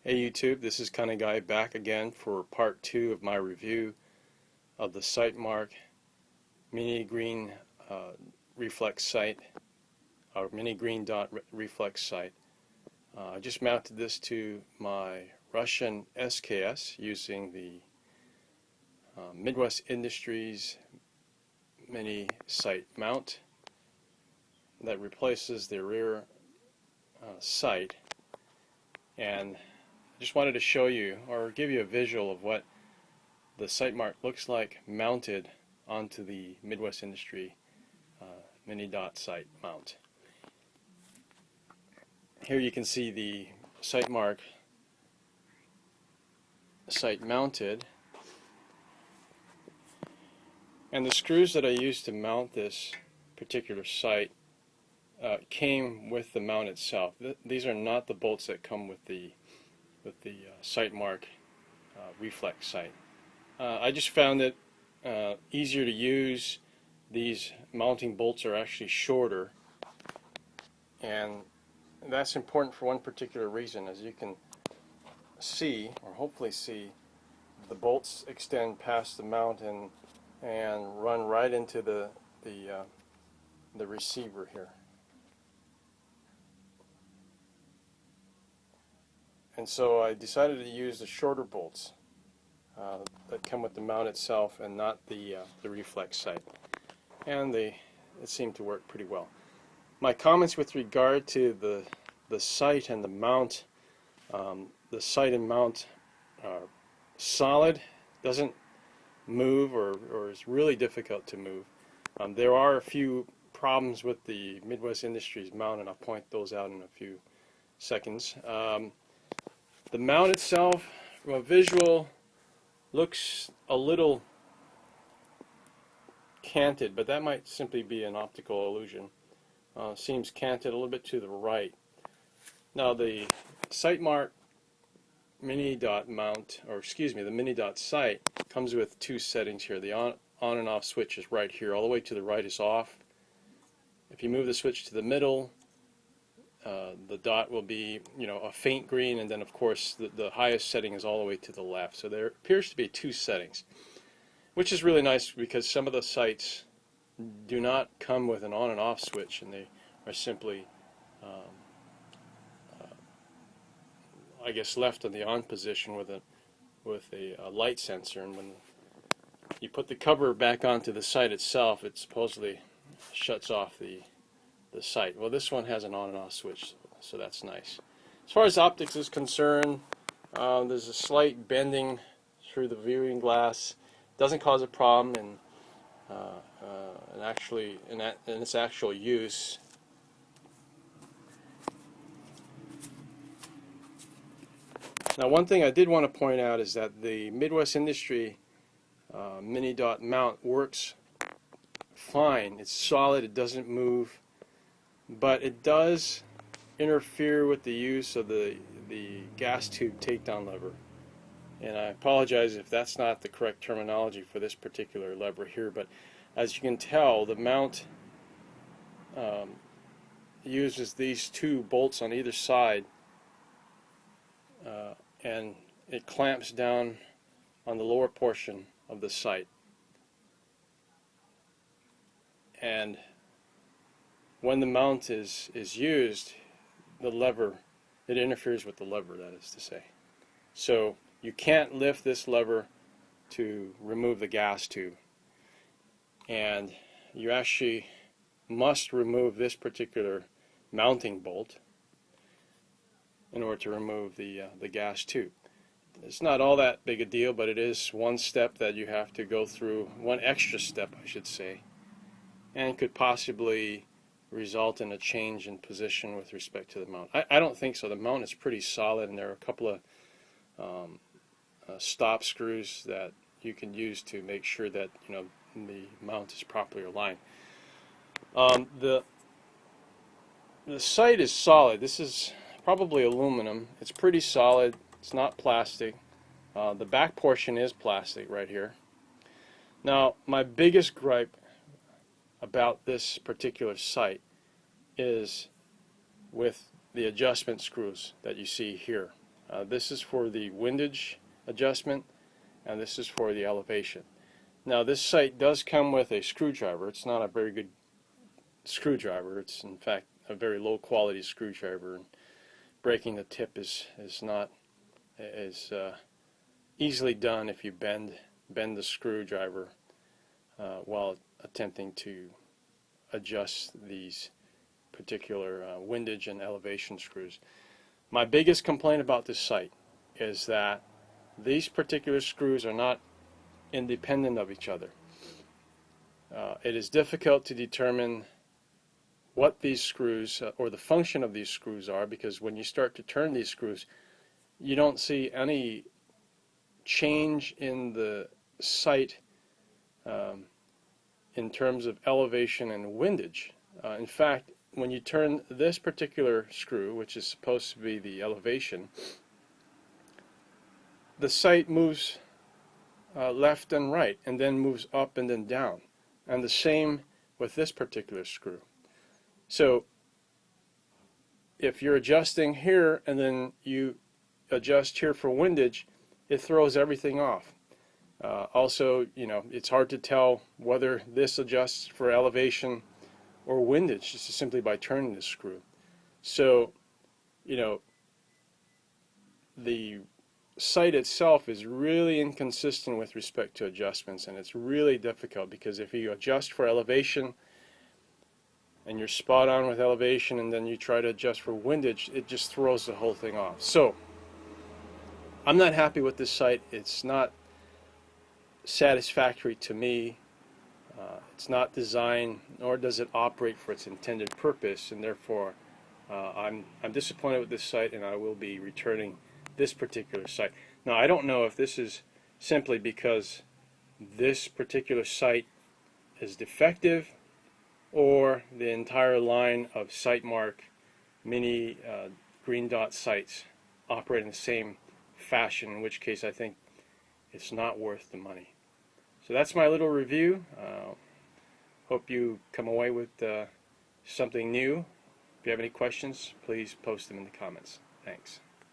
Hey YouTube, this is Kinda Guy back again for part 2 of my review of the Sightmark mini green reflex sight, or mini green dot reflex sight. I just mounted this to my Russian SKS using the Midwest Industries mini sight mount that replaces the rear sight, and just wanted to show you or give you a visual of what the Sightmark looks like mounted onto the Midwest Industry mini dot sight mount. Here you can see the Sightmark sight mounted, and the screws that I used to mount this particular sight came with the mount itself. These are not the bolts that come with the Sightmark reflex sight. I just found it easier to use. These mounting bolts are actually shorter, and that's important for one particular reason. As you can see, or hopefully see, the bolts extend past the mount and run right into the receiver here. And so I decided to use the shorter bolts that come with the mount itself and not the reflex sight. And it seemed to work pretty well. My comments with regard to the sight and the mount, the sight and mount are solid, doesn't move or is really difficult to move. There are a few problems with the Midwest Industries mount, and I'll point those out in a few seconds. The mount itself, from a visual, looks a little canted, but that might simply be an optical illusion. Seems canted a little bit to the right. Now the Sightmark mini dot mount, or excuse me, the mini dot sight comes with two settings here. The on and off switch is right here. All the way to the right is off. If you move the switch to the middle, the dot will be, a faint green, and then of course the highest setting is all the way to the left. So there appears to be two settings, which is really nice because some of the sights do not come with an on and off switch, and they are simply I guess left in the on position with a light sensor, and when you put the cover back onto the sight itself, it supposedly shuts off the sight. Well, this one has an on and off switch, so that's nice. As far as optics is concerned, there's a slight bending through the viewing glass. Doesn't cause a problem in its actual use. Now, one thing I did want to point out is that the Midwest Industry mini dot mount works fine. It's solid, it doesn't move, but it does interfere with the use of the gas tube takedown lever. And I apologize if that's not the correct terminology for this particular lever here, but as you can tell, the mount uses these two bolts on either side, and it clamps down on the lower portion of the sight. And when the mount is used, the lever, it interferes with the lever, that is to say. So you can't lift this lever to remove the gas tube, and you actually must remove this particular mounting bolt in order to remove the gas tube. It's not all that big a deal, but it is one step that you have to go through, one extra step I should say, and could possibly result in a change in position with respect to the mount. I don't think so. The mount is pretty solid, and there are a couple of stop screws that you can use to make sure that the mount is properly aligned. The sight is solid. This is probably aluminum. It's pretty solid. It's not plastic. The back portion is plastic right here. Now, my biggest gripe about this particular sight is with the adjustment screws that you see here. This is for the windage adjustment, and this is for the elevation. Now this sight does come with a screwdriver. It's not a very good screwdriver. It's in fact a very low quality screwdriver, and breaking the tip is not as easily done if you bend the screwdriver while attempting to adjust these particular windage and elevation screws. My biggest complaint about this sight is that these particular screws are not independent of each other. It is difficult to determine what these screws or the function of these screws are, because when you start to turn these screws, you don't see any change in the sight in terms of elevation and windage. In fact, when you turn this particular screw, which is supposed to be the elevation, the sight moves left and right, and then moves up and then down. And the same with this particular screw. So if you're adjusting here and then you adjust here for windage, it throws everything off. Also, you know, it's hard to tell whether this adjusts for elevation or windage just simply by turning the screw. So, you know, the sight itself is really inconsistent with respect to adjustments, and it's really difficult because if you adjust for elevation and you're spot on with elevation and then you try to adjust for windage, it just throws the whole thing off. So I'm not happy with this sight. It's not satisfactory to me. It's not designed, nor does it operate for its intended purpose, and therefore I'm disappointed with this sight, and I will be returning this particular sight. Now, I don't know if this is simply because this particular sight is defective, or the entire line of Sightmark mini green dot sights operate in the same fashion, in which case I think it's not worth the money. So that's my little review. Hope you come away with something new. If you have any questions, please post them in the comments. Thanks.